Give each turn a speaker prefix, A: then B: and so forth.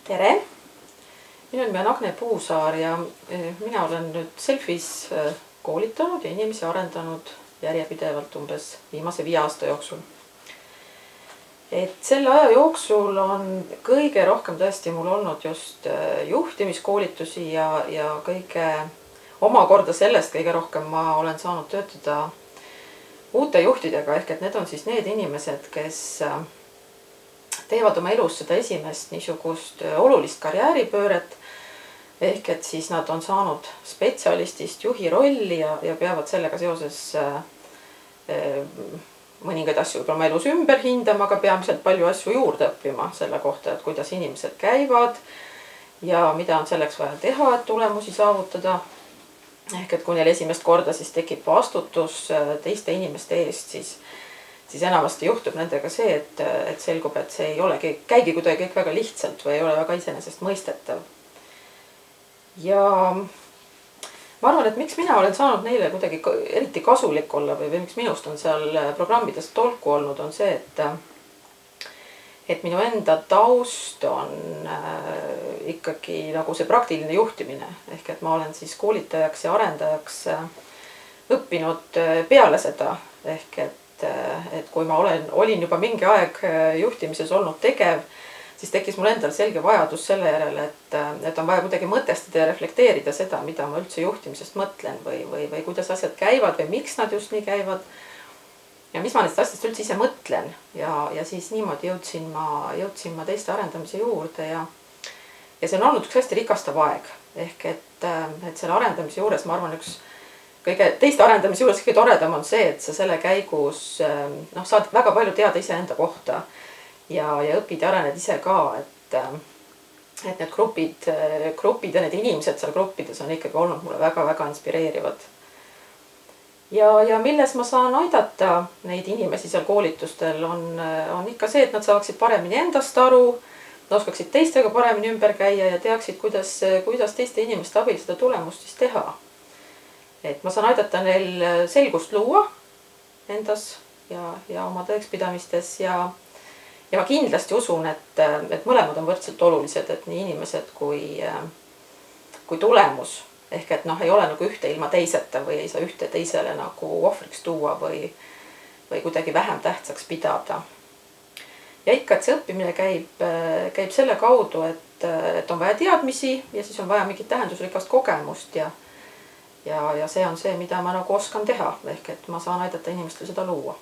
A: Tere! Minu nimi on Agne Puusaar ja mina olen nüüd Selfis koolitanud ja inimesi arendanud järjepidevalt umbes viimase 5 aasta jooksul. Selle aja jooksul on kõige rohkem tõesti mul olnud just juhtimiskoolitusi ja omakorda sellest kõige rohkem ma olen saanud töötada uute juhtidega, ehk et need on siis need inimesed, kes teevad oma elus seda esimest niisugust olulist karjääripööret, ehk et siis nad on saanud spetsialistist juhi rolli ja peavad sellega seoses mõningaid asju võib-olla oma elus ümber hindama, aga peamiselt palju asju juurde õppima selle kohta, et kuidas inimesed käivad ja mida on selleks vaja teha, et tulemusi saavutada. Ehk et kui neil esimest korda siis tekib vastutus teiste inimeste eest, siis enamasti juhtub nendega see, et selgub, et see ei käigi kuidagi kõik väga lihtsalt või ei ole väga iseenesestmõistetav. Ja ma arvan, et miks mina olen saanud neile kuidagi eriti kasulik olla või miks minust on seal programmides tolku olnud, on see, et minu enda taust on ikkagi nagu see praktiline juhtimine. Ehk et ma olen siis koolitajaks ja arendajaks õppinud peale seda. Ehk et kui ma olin juba mingi aeg juhtimises olnud tegev, siis tekkis mul endal selge vajadus selle järele, et on vaja kuidagi mõtestada ja reflekteerida seda, mida ma üldse juhtimisest mõtlen või kuidas asjad käivad või miks nad just nii käivad. Ja mis ma nendest asjadest üldse ise mõtlen ja siis niimoodi jõudsin ma teiste arendamise juurde ja see on olnud üks hästi rikastav aeg. Ehk et selle arendamise juures, ma arvan, teiste arendamise juures kõige toredam on see, et sa selle käigus saad väga palju teada iseenda kohta ja õpid ja arened ise ka, et need grupid ja need inimesed seal gruppides on ikkagi olnud mulle väga-väga inspireerivad. Ja milles ma saan aidata neid inimesi seal koolitustel on ikka see, et nad saaksid paremini endast aru, oskaksid teistega paremini ümber käia ja teaksid, kuidas teiste inimeste abil seda tulemust siis teha. Et ma saan aidata neil selgust luua endas ja oma tõekspidamistes ja ma kindlasti usun, et mõlemad on võrdselt olulised, et nii inimesed kui tulemus. Ehk et ei ole nagu ühte ilma teiseta või ei saa ühte teisele nagu ohvriks tuua või kuidagi vähem tähtsaks pidada. Ja ikka, et see õppimine käib selle kaudu, et on vaja teadmisi ja siis on vaja mingit tähendusrikast kogemust ja see on see, mida ma nagu oskan teha. Ehk et ma saan aidata inimestel seda luua.